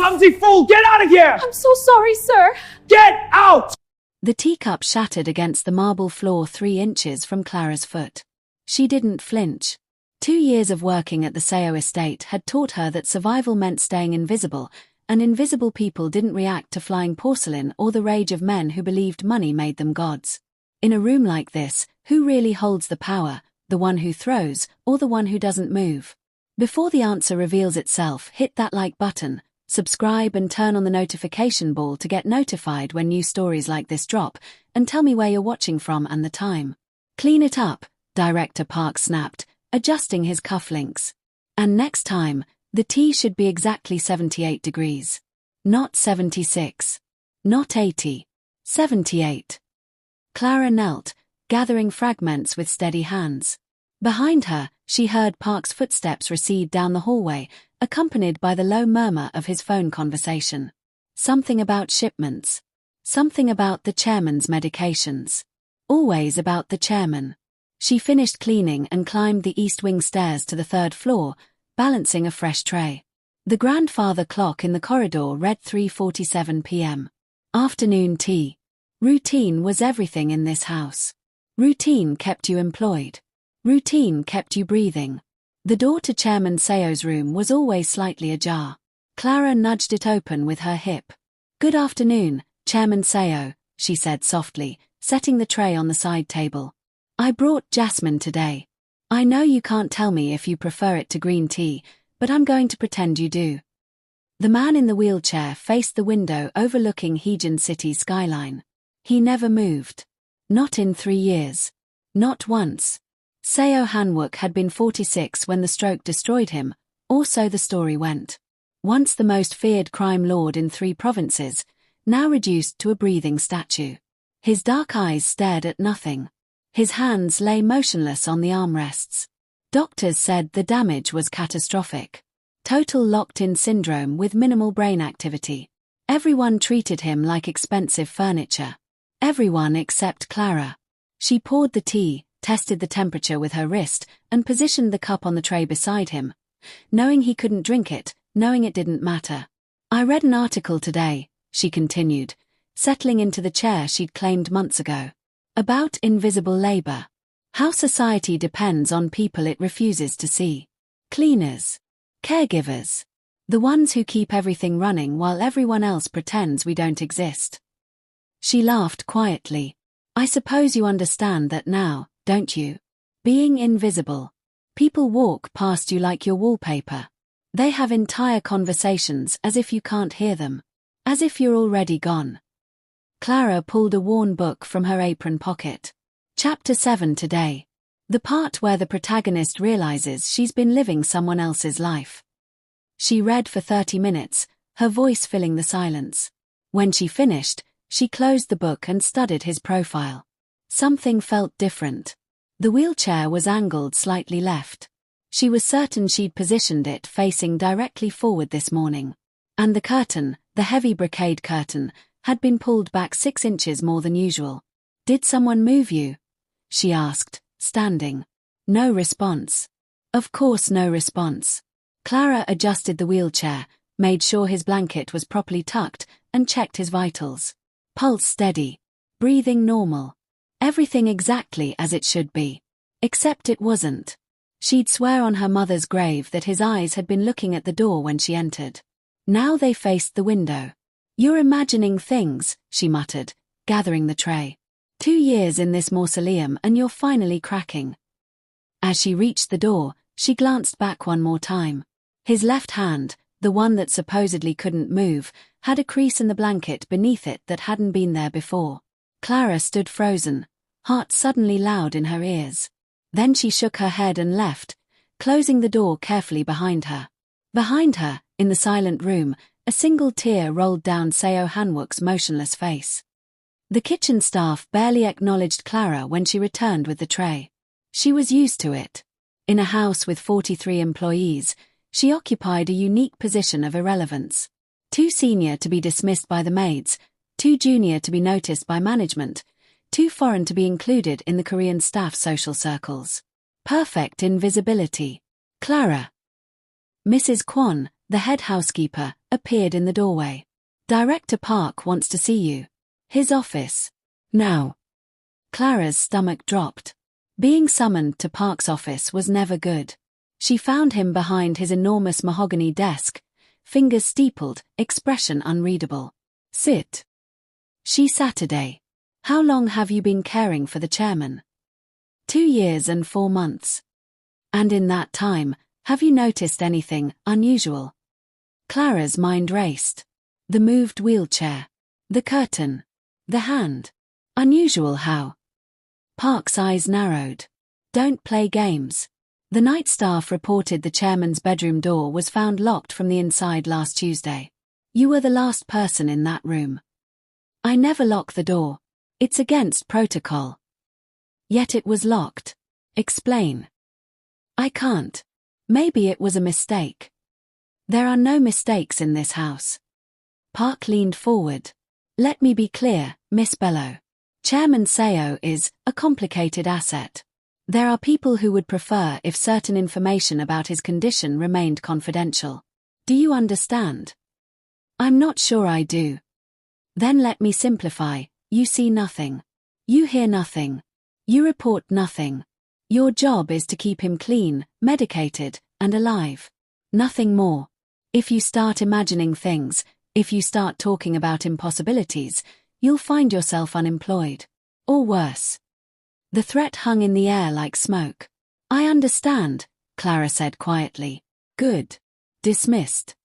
clumsy fool! Get out of here! I'm so sorry, sir. Get out! The teacup shattered against the marble floor 3 inches from Clara's foot. She didn't flinch. 2 years of working at the Seo estate had taught her that survival meant staying invisible, and invisible people didn't react to flying porcelain or the rage of men who believed money made them gods. In a room like this, who really holds the power, the one who throws, or the one who doesn't move? Before the answer reveals itself, hit that like button, subscribe and turn on the notification bell to get notified when new stories like this drop, and tell me where you're watching from and the time. Clean it up, Director Park snapped, adjusting his cufflinks. And next time, the tea should be exactly 78 degrees. Not 76. Not 80. 78. Clara knelt, gathering fragments with steady hands. Behind her, she heard Park's footsteps recede down the hallway, accompanied by the low murmur of his phone conversation. Something about shipments. Something about the chairman's medications. Always about the chairman. She finished cleaning and climbed the east wing stairs to the 3rd floor, balancing a fresh tray. The grandfather clock in the corridor read 3:47 p.m. Afternoon tea. Routine was everything in this house. Routine kept you employed. Routine kept you breathing. The door to Chairman Seo's room was always slightly ajar. Clara nudged it open with her hip. "Good afternoon, Chairman Seo," she said softly, setting the tray on the side table. "I brought jasmine today. I know you can't tell me if you prefer it to green tea, but I'm going to pretend you do." The man in the wheelchair faced the window overlooking Heejin City's skyline. He never moved. Not in 3 years. Not once. Seo Han-Wook had been 46 when the stroke destroyed him, or so the story went. Once the most feared crime lord in 3 provinces, now reduced to a breathing statue. His dark eyes stared at nothing. His hands lay motionless on the armrests. Doctors said the damage was catastrophic. Total locked-in syndrome with minimal brain activity. Everyone treated him like expensive furniture. Everyone except Clara. She poured the tea, tested the temperature with her wrist, and positioned the cup on the tray beside him. Knowing he couldn't drink it, knowing it didn't matter. "I read an article today," she continued, settling into the chair she'd claimed months ago. "About invisible labor. How society depends on people it refuses to see. Cleaners. Caregivers. The ones who keep everything running while everyone else pretends we don't exist." She laughed quietly. "I suppose you understand that now, don't you? Being invisible. People walk past you like you're wallpaper. They have entire conversations as if you can't hear them. As if you're already gone." Clara pulled a worn book from her apron pocket. Chapter 7 today. The part where the protagonist realizes she's been living someone else's life. She read for 30 minutes, her voice filling the silence. When she finished, she closed the book and studied his profile. Something felt different. The wheelchair was angled slightly left. She was certain she'd positioned it facing directly forward this morning. And the curtain, the heavy brocade curtain, had been pulled back 6 inches more than usual. "Did someone move you?" she asked, standing. No response. Of course no response. Clara adjusted the wheelchair, made sure his blanket was properly tucked, and checked his vitals. Pulse steady. Breathing normal. Everything exactly as it should be. Except it wasn't. She'd swear on her mother's grave that his eyes had been looking at the door when she entered. Now they faced the window. "You're imagining things," she muttered, gathering the tray. 2 years in this mausoleum and you're finally cracking." As she reached the door, she glanced back one more time. His left hand, the one that supposedly couldn't move, had a crease in the blanket beneath it that hadn't been there before. Clara stood frozen, heart suddenly loud in her ears. Then she shook her head and left, closing the door carefully behind her. Behind her, in the silent room, a single tear rolled down Seo Han-Wook's motionless face. The kitchen staff barely acknowledged Clara when she returned with the tray. She was used to it. In a house with 43 employees, she occupied a unique position of irrelevance. Too senior to be dismissed by the maids, too junior to be noticed by management, too foreign to be included in the Korean staff social circles. Perfect invisibility. Clara. Mrs. Kwon, the head housekeeper, appeared in the doorway. Director Park wants to see you. His office. Now. Clara's stomach dropped. Being summoned to Park's office was never good. She found him behind his enormous mahogany desk, fingers steepled, expression unreadable. Sit. She Saturday. How long have you been caring for the chairman? 2 years and 4 months. And in that time, have you noticed anything unusual? Clara's mind raced. The moved wheelchair. The curtain. The hand. Unusual how? Park's eyes narrowed. Don't play games. The night staff reported the chairman's bedroom door was found locked from the inside last Tuesday. You were the last person in that room. I never lock the door. It's against protocol. Yet it was locked. Explain. I can't. Maybe it was a mistake. There are no mistakes in this house. Park leaned forward. Let me be clear, Miss Bello. Chairman Seo is a complicated asset. There are people who would prefer if certain information about his condition remained confidential. Do you understand? I'm not sure I do. Then let me simplify. You see nothing. You hear nothing. You report nothing. Your job is to keep him clean, medicated, and alive. Nothing more. If you start imagining things, if you start talking about impossibilities, you'll find yourself unemployed. Or worse. The threat hung in the air like smoke. I understand, Clara said quietly. Good. Dismissed.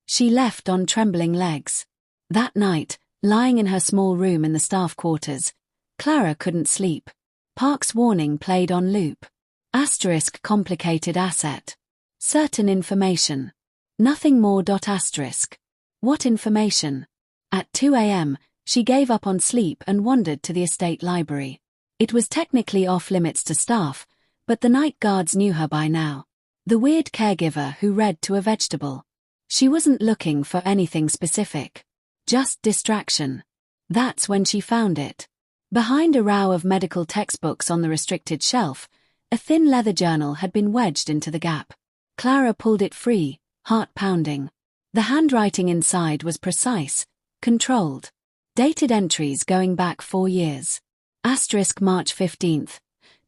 She left on trembling legs. That night, lying in her small room in the staff quarters, Clara couldn't sleep. Park's warning played on loop. Asterisk complicated asset. Certain information. Nothing more. Asterisk. What information? At 2 a.m., she gave up on sleep and wandered to the estate library. It was technically off-limits to staff, but the night guards knew her by now. The weird caregiver who read to a vegetable. She wasn't looking for anything specific. Just distraction. That's when she found it. Behind a row of medical textbooks on the restricted shelf, a thin leather journal had been wedged into the gap. Clara pulled it free, heart pounding. The handwriting inside was precise, controlled. Dated entries going back 4 years. Asterisk March 15th.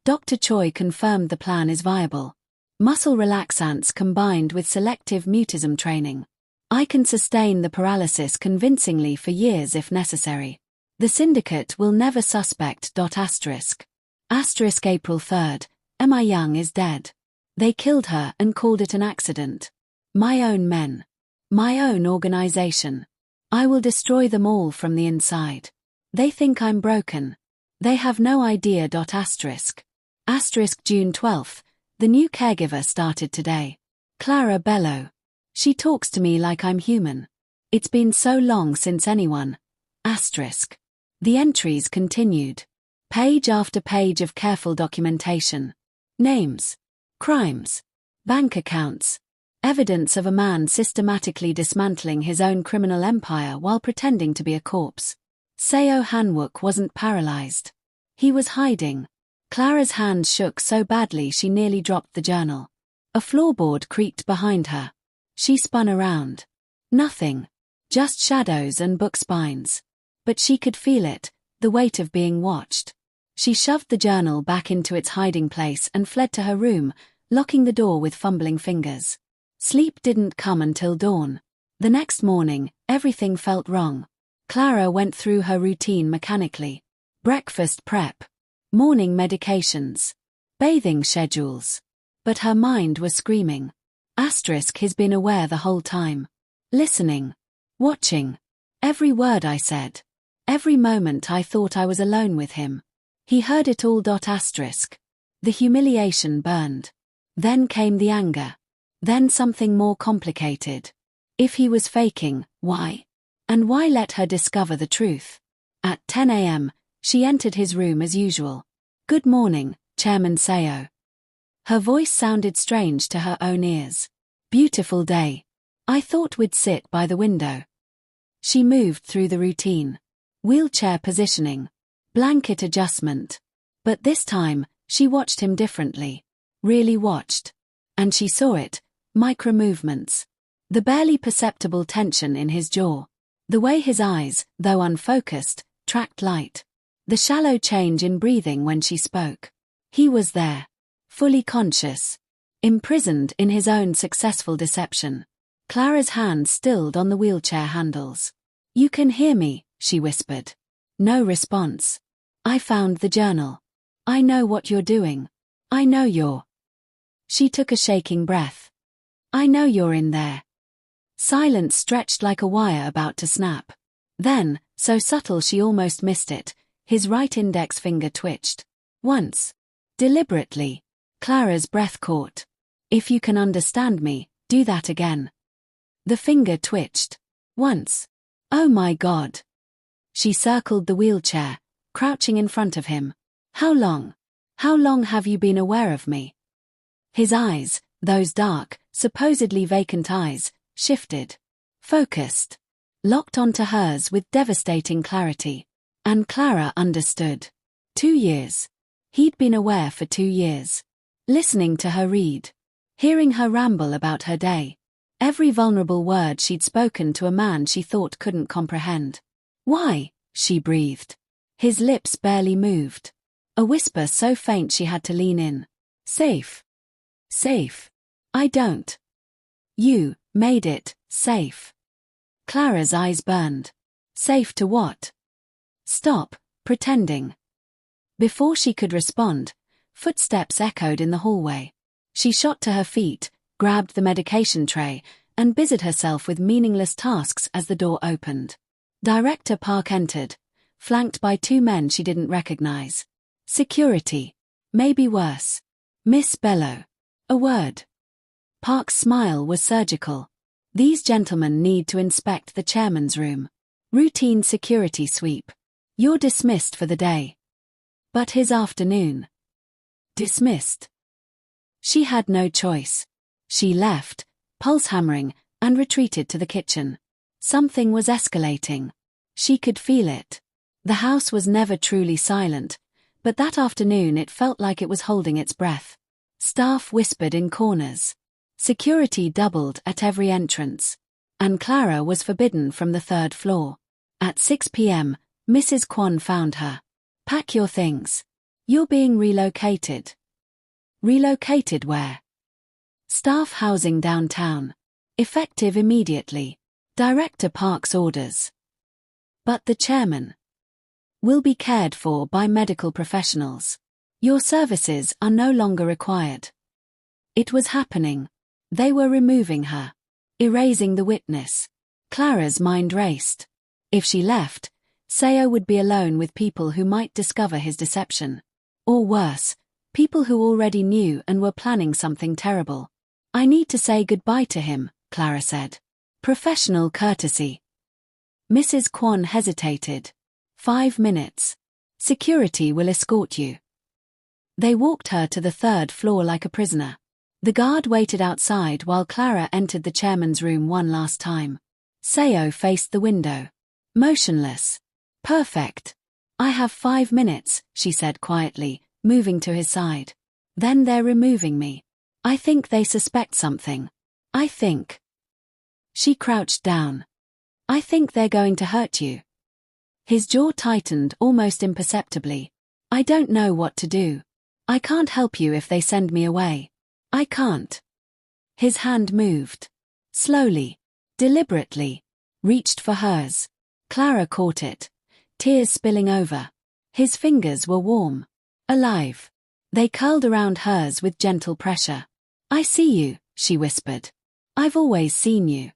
Dr. Choi confirmed the plan is viable. Muscle relaxants combined with selective mutism training. I can sustain the paralysis convincingly for years if necessary. The syndicate will never suspect. Asterisk April 3rd. Emma Young is dead. They killed her and called it an accident. My own men. My own organization. I will destroy them all from the inside. They think I'm broken. They have no idea. Asterisk June 12th. The new caregiver started today. Clara Bello. She talks to me like I'm human. It's been so long since anyone. Asterisk. The entries continued. Page after page of careful documentation. Names. Crimes. Bank accounts. Evidence of a man systematically dismantling his own criminal empire while pretending to be a corpse. Seo Han-Wook wasn't paralyzed. He was hiding. Clara's hands shook so badly she nearly dropped the journal. A floorboard creaked behind her. She spun around. Nothing. Just shadows and book spines. But she could feel it, the weight of being watched. She shoved the journal back into its hiding place and fled to her room, locking the door with fumbling fingers. Sleep didn't come until dawn. The next morning, everything felt wrong. Clara went through her routine mechanically. Breakfast prep. Morning medications. Bathing schedules. But her mind was screaming. Asterisk has been aware the whole time. Listening. Watching. Every word I said. Every moment I thought I was alone with him. He heard it all. Asterisk. The humiliation burned. Then came the anger. Then something more complicated. If he was faking, why? And why let her discover the truth? At 10 a.m., she entered his room as usual. Good morning, Chairman Seo. Her voice sounded strange to her own ears. Beautiful day. I thought we'd sit by the window. She moved through the routine. Wheelchair positioning. Blanket adjustment. But this time, she watched him differently. Really watched. And she saw it. Micro movements. The barely perceptible tension in his jaw. The way his eyes, though unfocused, tracked light. The shallow change in breathing when she spoke. He was there. Fully conscious. Imprisoned in his own successful deception. Clara's hand stilled on the wheelchair handles. "You can hear me," she whispered. No response. "I found the journal. I know what you're doing. I know you're..." She took a shaking breath. "I know you're in there." Silence stretched like a wire about to snap. Then, so subtle she almost missed it, his right index finger twitched. Once. Deliberately. Clara's breath caught. "If you can understand me, do that again." The finger twitched. Once. Oh my God. She circled the wheelchair, crouching in front of him. "How long? How long have you been aware of me?" His eyes, those dark, supposedly vacant eyes, shifted. Focused. Locked onto hers with devastating clarity. And Clara understood. 2 years. He'd been aware for 2 years. Listening to her read. Hearing her ramble about her day. Every vulnerable word she'd spoken to a man she thought couldn't comprehend. "Why?" she breathed. His lips barely moved. A whisper so faint she had to lean in. "Safe. Safe. I don't." "You made it safe." Clara's eyes burned. "Safe to what?" "Stop pretending." Before she could respond, footsteps echoed in the hallway. She shot to her feet, grabbed the medication tray, and busied herself with meaningless tasks as the door opened. Director Park entered, flanked by 2 men she didn't recognize. Security. Maybe worse. "Miss Bellow. A word." Park's smile was surgical. "These gentlemen need to inspect the chairman's room. Routine security sweep. You're dismissed for the day." But his afternoon. Dismissed. She had no choice. She left, pulse hammering, and retreated to the kitchen. Something was escalating. She could feel it. The house was never truly silent, but that afternoon it felt like it was holding its breath. Staff whispered in corners. Security doubled at every entrance. And Clara was forbidden from the 3rd floor. At 6 p.m., Mrs. Kwon found her. "Pack your things. You're being relocated." Relocated where? Staff housing downtown. Effective immediately. Director Park's orders. "But the chairman will be cared for by medical professionals. Your services are no longer required." It was happening. They were removing her. Erasing the witness. Clara's mind raced. If she left, Seo would be alone with people who might discover his deception. Or worse, people who already knew and were planning something terrible. "I need to say goodbye to him," Clara said. Professional courtesy. Mrs. Kwon hesitated. 5 minutes. Security will escort you." They walked her to the 3rd floor like a prisoner. The guard waited outside while Clara entered the chairman's room one last time. Seo faced the window. Motionless. "Perfect. I have 5 minutes," she said quietly, moving to his side. "Then they're removing me. I think they suspect something. I think." She crouched down. "I think they're going to hurt you." His jaw tightened almost imperceptibly. "I don't know what to do. I can't help you if they send me away. I can't." His hand moved. Slowly. Deliberately. Reached for hers. Clara caught it. Tears spilling over. His fingers were warm. Alive. They curled around hers with gentle pressure. "I see you," she whispered. "I've always seen you."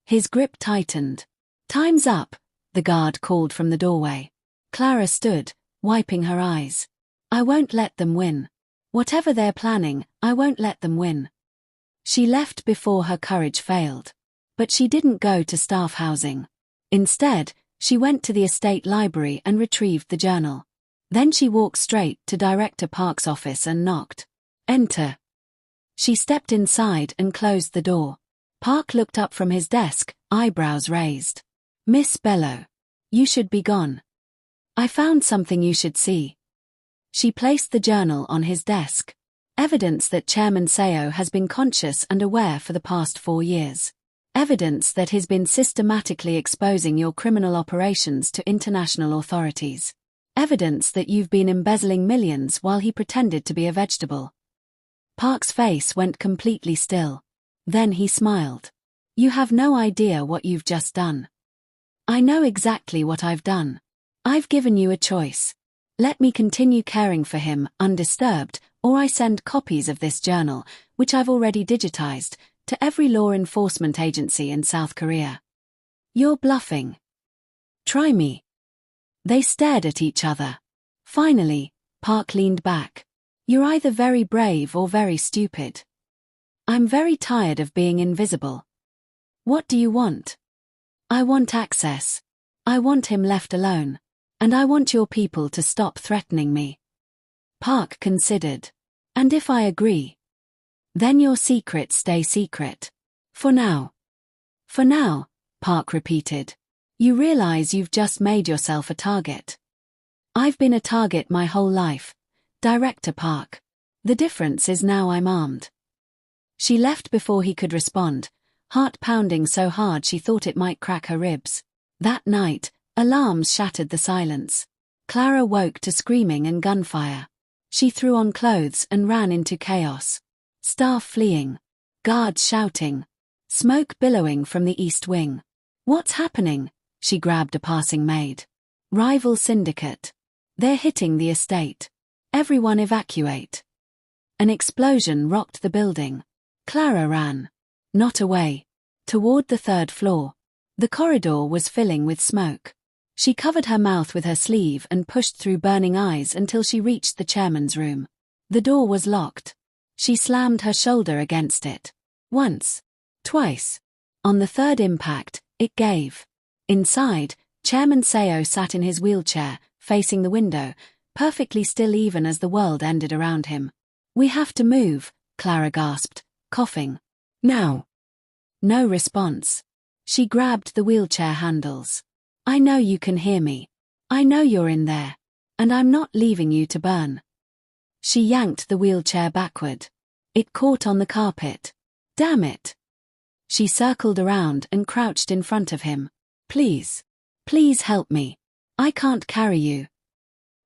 His grip tightened. "Time's up," the guard called from the doorway. Clara stood, wiping her eyes. "I won't let them win. Whatever they're planning, I won't let them win." She left before her courage failed. But she didn't go to staff housing. Instead, she went to the estate library and retrieved the journal. Then she walked straight to Director Park's office and knocked. "Enter." She stepped inside and closed the door. Park looked up from his desk, eyebrows raised. "Miss Bellow. You should be gone. I found something you should see." She placed the journal on his desk. Evidence that Chairman Seo has been conscious and aware for the past 4 years. Evidence that he's been systematically exposing your criminal operations to international authorities. Evidence that you've been embezzling millions while he pretended to be a vegetable. Park's face went completely still. Then he smiled. You have no idea what you've just done. I know exactly what I've done. I've given you a choice. Let me continue caring for him undisturbed, or I send copies of this journal, which I've already digitized, to every law enforcement agency in South Korea. You're bluffing. Try me. They stared at each other. Finally, Park leaned back. You're either very brave or very stupid. I'm very tired of being invisible. What do you want? I want access. I want him left alone. And I want your people to stop threatening me. Park considered. And if I agree? Then your secrets stay secret. For now. For now, Park repeated. You realize you've just made yourself a target. I've been a target my whole life, Director Park. The difference is now I'm armed. She left before he could respond, heart pounding so hard she thought it might crack her ribs. That night, alarms shattered the silence. Clara woke to screaming and gunfire. She threw on clothes and ran into chaos. Staff fleeing. Guards shouting. Smoke billowing from the east wing. What's happening? She grabbed a passing maid. Rival syndicate. They're hitting the estate. Everyone evacuate. An explosion rocked the building. Clara ran. Not away. Toward the third floor. The corridor was filling with smoke. She covered her mouth with her sleeve and pushed through burning eyes until she reached the chairman's room. The door was locked. She slammed her shoulder against it. Once. Twice. On the third impact, it gave. Inside, Chairman Seo sat in his wheelchair, facing the window, perfectly still even as the world ended around him. We have to move, Clara gasped, coughing. Now. No response. She grabbed the wheelchair handles. I know you can hear me. I know you're in there. And I'm not leaving you to burn. She yanked the wheelchair backward. It caught on the carpet. Damn it. She circled around and crouched in front of him. Please. Please help me. I can't carry you.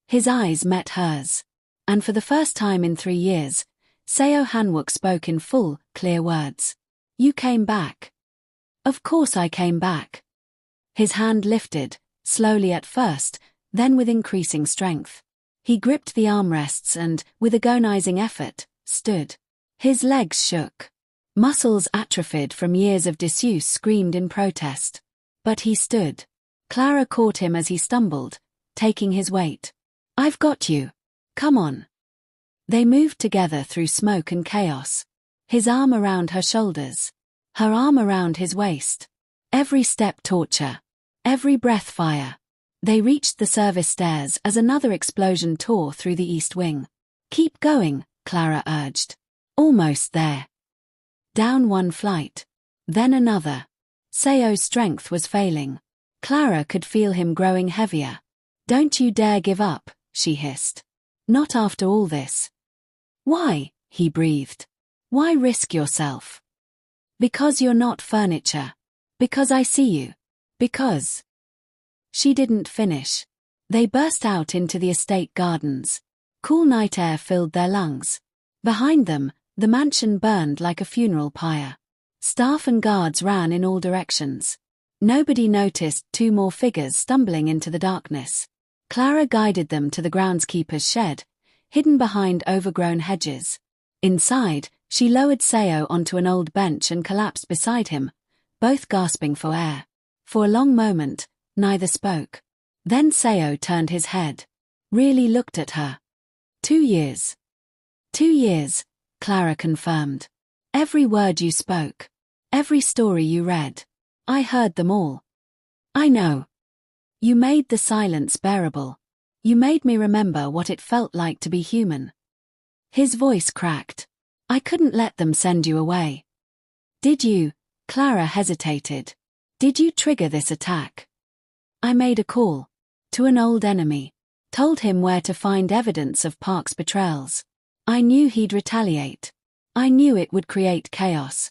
His eyes met hers. And for the first time in 3 years, Seo Han-Wook spoke in full, clear words. You came back. Of course I came back. His hand lifted, slowly at first, then with increasing strength. He gripped the armrests and, with agonizing effort, stood. His legs shook. Muscles atrophied from years of disuse screamed in protest. But he stood. Clara caught him as he stumbled, taking his weight. I've got you. Come on. They moved together through smoke and chaos. His arm around her shoulders. Her arm around his waist. Every step torture. Every breath fire. They reached the service stairs as another explosion tore through the east wing. Keep going, Clara urged. Almost there. Down one flight. Then another. Seo's strength was failing. Clara could feel him growing heavier. Don't you dare give up, she hissed. Not after all this. Why? He breathed. Why risk yourself? Because you're not furniture. Because I see you. Because. She didn't finish. They burst out into the estate gardens. Cool night air filled their lungs. Behind them, the mansion burned like a funeral pyre. Staff and guards ran in all directions. Nobody noticed 2 more figures stumbling into the darkness. Clara guided them to the groundskeeper's shed, hidden behind overgrown hedges. Inside, she lowered Seo onto an old bench and collapsed beside him, both gasping for air. For a long moment, neither spoke. Then Seo turned his head. Really looked at her. 2 years. 2 years, Clara confirmed. Every word you spoke. Every story you read. I heard them all. I know. You made the silence bearable. You made me remember what it felt like to be human. His voice cracked. I couldn't let them send you away. Did you? Clara hesitated. Did you trigger this attack? I made a call. To an old enemy. Told him where to find evidence of Park's betrayals. I knew he'd retaliate. I knew it would create chaos.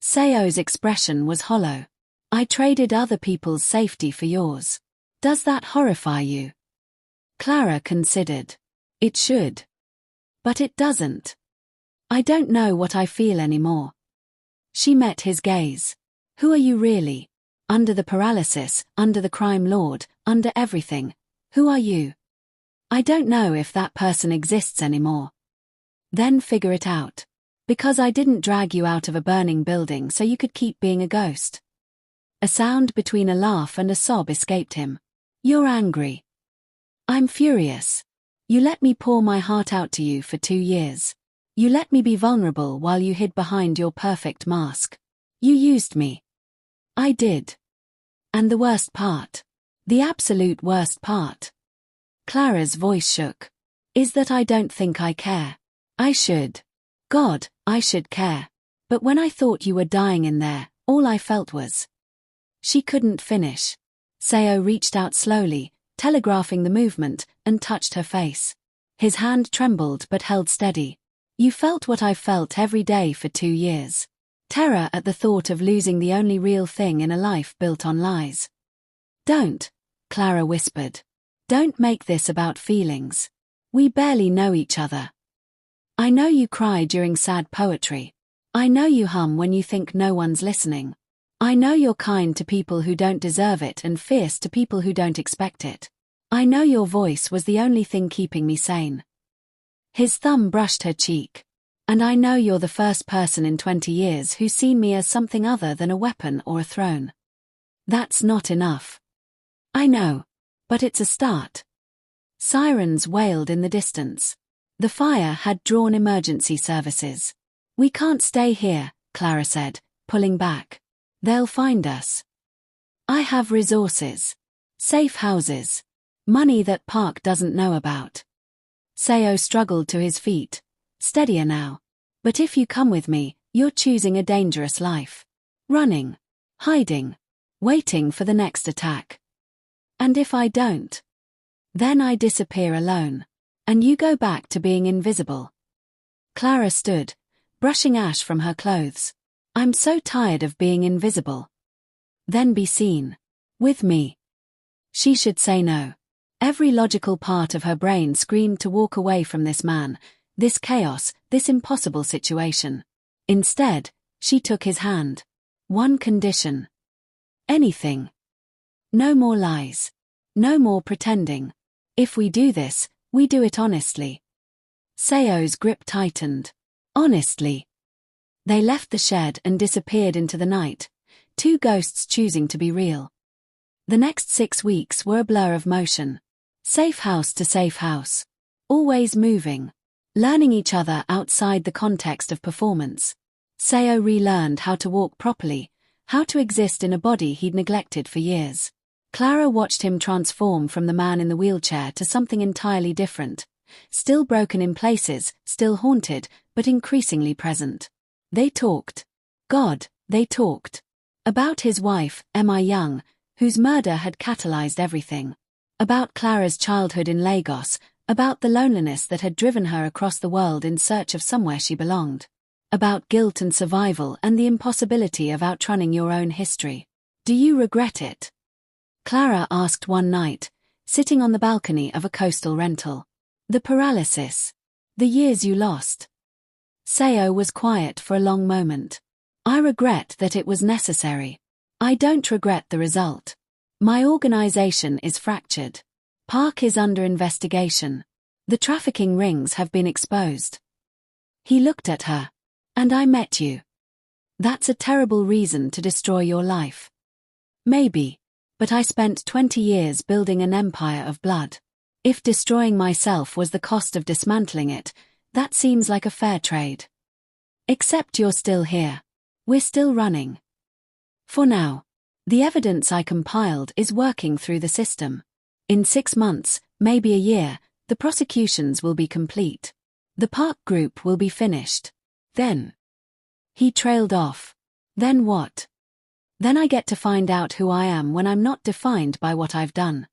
Seo's expression was hollow. I traded other people's safety for yours. Does that horrify you? Clara considered. It should. But it doesn't. I don't know what I feel anymore. She met his gaze. Who are you really? Under the paralysis, under the crime lord, under everything. Who are you? I don't know if that person exists anymore. Then figure it out. Because I didn't drag you out of a burning building so you could keep being a ghost. A sound between a laugh and a sob escaped him. You're angry. I'm furious. You let me pour my heart out to you for 2 years. You let me be vulnerable while you hid behind your perfect mask. You used me. I did. And the worst part. The absolute worst part. Clara's voice shook. Is that I don't think I care. I should. God, I should care. But when I thought you were dying in there, all I felt was. She couldn't finish. Seo reached out slowly, telegraphing the movement, and touched her face. His hand trembled but held steady. You felt what I felt every day for 2 years. Terror at the thought of losing the only real thing in a life built on lies. Don't, Clara whispered. Don't make this about feelings. We barely know each other. I know you cry during sad poetry. I know you hum when you think no one's listening. I know you're kind to people who don't deserve it and fierce to people who don't expect it. I know your voice was the only thing keeping me sane. His thumb brushed her cheek. And I know you're the first person in 20 years who's seen me as something other than a weapon or a throne. That's not enough. I know. But it's a start. Sirens wailed in the distance. The fire had drawn emergency services. We can't stay here, Clara said, pulling back. They'll find us. I have resources. Safe houses. Money that Park doesn't know about. Seo struggled to his feet. Steadier now. But if you come with me, you're choosing a dangerous life. Running. Hiding. Waiting for the next attack. And if I don't? Then I disappear alone. And you go back to being invisible. Clara stood, brushing ash from her clothes. I'm so tired of being invisible. Then be seen. With me. She should say no. Every logical part of her brain screamed to walk away from this man, this chaos, this impossible situation. Instead, she took his hand. One condition. Anything. No more lies. No more pretending. If we do this, we do it honestly. Seo's grip tightened. Honestly. They left the shed and disappeared into the night, 2 ghosts choosing to be real. The next 6 weeks were a blur of motion. Safe house to safe house. Always moving. Learning each other outside the context of performance. Seo relearned how to walk properly, how to exist in a body he'd neglected for years. Clara watched him transform from the man in the wheelchair to something entirely different. Still broken in places, still haunted, but increasingly present. They talked. God, they talked. About his wife, Emma Young, whose murder had catalyzed everything. About Clara's childhood in Lagos, about the loneliness that had driven her across the world in search of somewhere she belonged. About guilt and survival and the impossibility of outrunning your own history. Do you regret it? Clara asked one night, sitting on the balcony of a coastal rental. The paralysis. The years you lost. Seo was quiet for a long moment. I regret that it was necessary. I don't regret the result. My organization is fractured. Park is under investigation. The trafficking rings have been exposed. He looked at her. And I met you. That's a terrible reason to destroy your life. Maybe. But I spent 20 years building an empire of blood. If destroying myself was the cost of dismantling it, that seems like a fair trade. Except you're still here. We're still running. For now. The evidence I compiled is working through the system. In 6 months, maybe a year, the prosecutions will be complete. The Park group will be finished. Then. He trailed off. Then what? Then I get to find out who I am when I'm not defined by what I've done.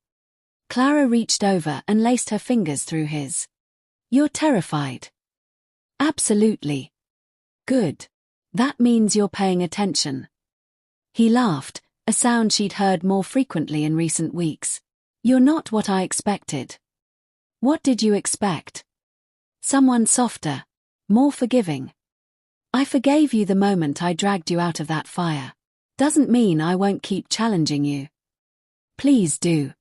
Clara reached over and laced her fingers through his. You're terrified. Absolutely. Good. That means you're paying attention. He laughed, a sound she'd heard more frequently in recent weeks. You're not what I expected. What did you expect? Someone softer, more forgiving. I forgave you the moment I dragged you out of that fire. Doesn't mean I won't keep challenging you. Please do.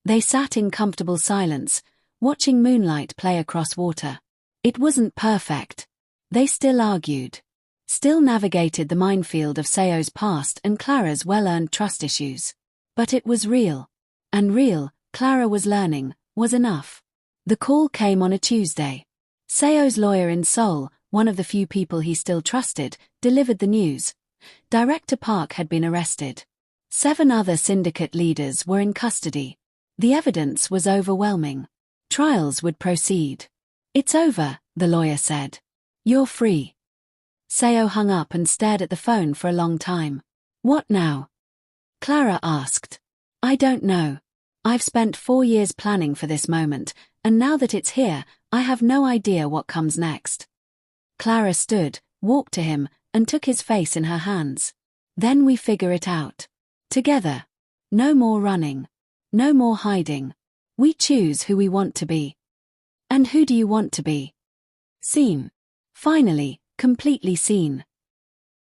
They sat in comfortable silence, watching moonlight play across water. It wasn't perfect. They still argued. Still navigated the minefield of Seo's past and Clara's well-earned trust issues. But it was real. And real, Clara was learning, was enough. The call came on a Tuesday. Seo's lawyer in Seoul, one of the few people he still trusted, delivered the news. Director Park had been arrested. 7 other syndicate leaders were in custody. The evidence was overwhelming. Trials would proceed. It's over, the lawyer said. You're free. Seo hung up and stared at the phone for a long time. What now? Clara asked. I don't know. I've spent 4 years planning for this moment, and now that it's here, I have no idea what comes next. Clara stood, walked to him, and took his face in her hands. Then we figure it out. Together. No more running. No more hiding. We choose who we want to be. And who do you want to be? Seen. Finally, completely seen.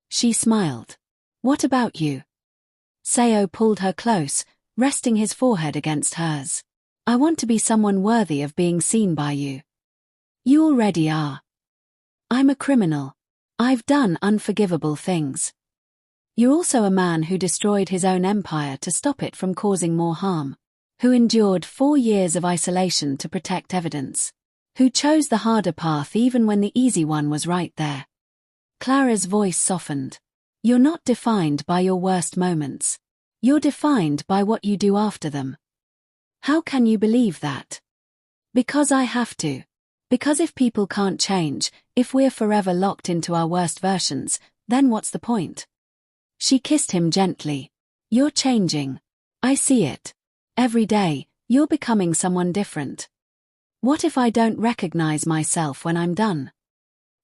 She smiled. What about you? Seo pulled her close, resting his forehead against hers. I want to be someone worthy of being seen by you. You already are. I'm a criminal. I've done unforgivable things. You're also a man who destroyed his own empire to stop it from causing more harm. Who endured 4 years of isolation to protect evidence. Who chose the harder path even when the easy one was right there. Clara's voice softened. You're not defined by your worst moments. You're defined by what you do after them. How can you believe that? Because I have to. Because if people can't change, if we're forever locked into our worst versions, then what's the point? She kissed him gently. You're changing. I see it. Every day, you're becoming someone different. What if I don't recognize myself when I'm done?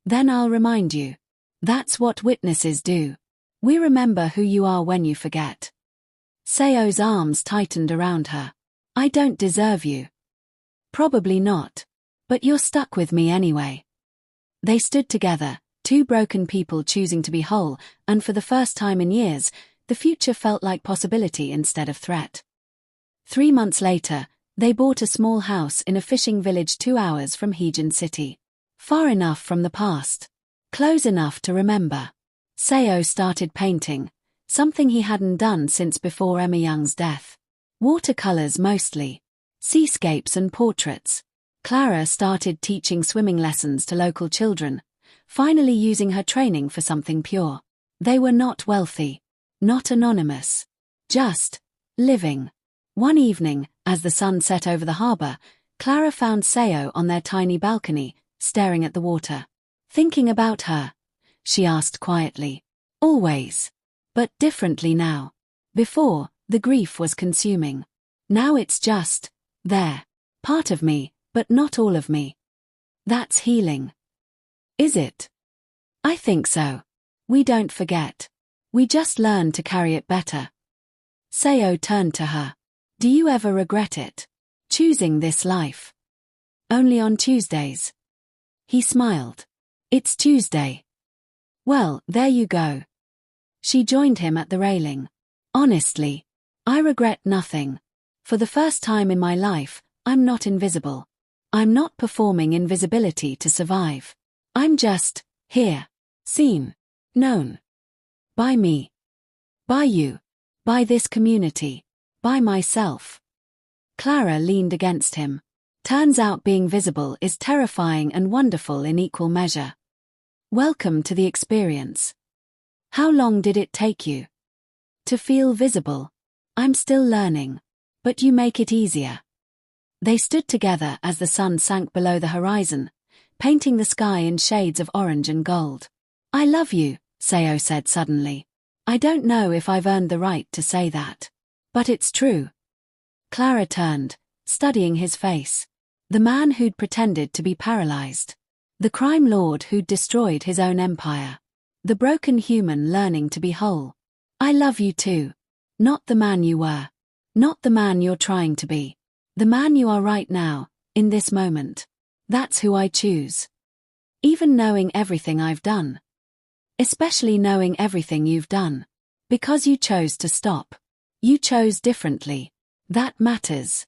Then I'll remind you. That's what witnesses do. We remember who you are when you forget. Seo's arms tightened around her. I don't deserve you. Probably not. But you're stuck with me anyway. They stood together, 2 broken people choosing to be whole, and for the first time in years, the future felt like possibility instead of threat. 3 months later, they bought a small house in a fishing village 2 hours from Heejin City. Far enough from the past. Close enough to remember. Seo started painting, something he hadn't done since before Emma Young's death. Watercolors mostly. Seascapes and portraits. Clara started teaching swimming lessons to local children, finally using her training for something pure. They were not wealthy. Not anonymous. Just living. One evening, as the sun set over the harbor, Clara found Seo on their tiny balcony, staring at the water. Thinking about her? She asked quietly. Always. But differently now. Before, the grief was consuming. Now it's just, there. Part of me, but not all of me. That's healing. Is it? I think so. We don't forget. We just learn to carry it better. Seo turned to her. Do you ever regret it? Choosing this life? Only on Tuesdays. He smiled. It's Tuesday. Well, there you go. She joined him at the railing. Honestly, I regret nothing. For the first time in my life, I'm not invisible. I'm not performing invisibility to survive. I'm just, here. Seen. Known. By me. By you. By this community. By myself. Clara leaned against him. Turns out being visible is terrifying and wonderful in equal measure. Welcome to the experience. How long did it take you to feel visible? I'm still learning, but you make it easier. They stood together as the sun sank below the horizon, painting the sky in shades of orange and gold. I love you, Seo said suddenly. I don't know if I've earned the right to say that. But it's true. Clara turned, studying his face. The man who'd pretended to be paralyzed. The crime lord who'd destroyed his own empire. The broken human learning to be whole. I love you too. Not the man you were. Not the man you're trying to be. The man you are right now, in this moment. That's who I choose. Even knowing everything I've done. Especially knowing everything you've done. Because you chose to stop. You chose differently. That matters.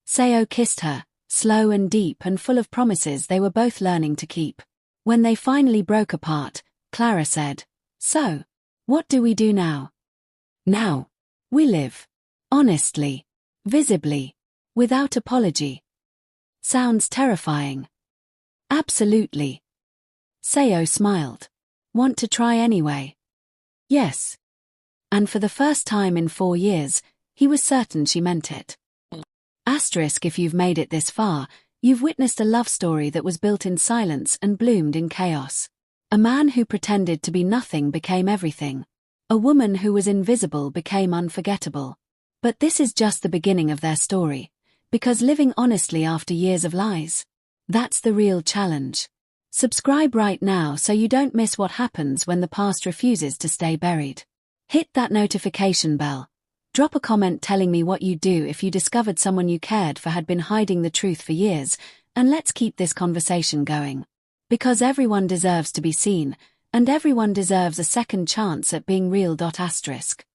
Seo kissed her, slow and deep and full of promises they were both learning to keep. When they finally broke apart, Clara said, "So, what do we do now?" "Now, we live. Honestly. Visibly. Without apology." Sounds terrifying. Absolutely. Seo smiled. "Want to try anyway?" "Yes." And for the first time in 4 years, he was certain she meant it. Asterisk if you've made it this far, you've witnessed a love story that was built in silence and bloomed in chaos. A man who pretended to be nothing became everything. A woman who was invisible became unforgettable. But this is just the beginning of their story. Because living honestly after years of lies, that's the real challenge. Subscribe right now so you don't miss what happens when the past refuses to stay buried. Hit that notification bell. Drop a comment telling me what you'd do if you discovered someone you cared for had been hiding the truth for years, and let's keep this conversation going. Because everyone deserves to be seen, and everyone deserves a second chance at being real. Asterisk.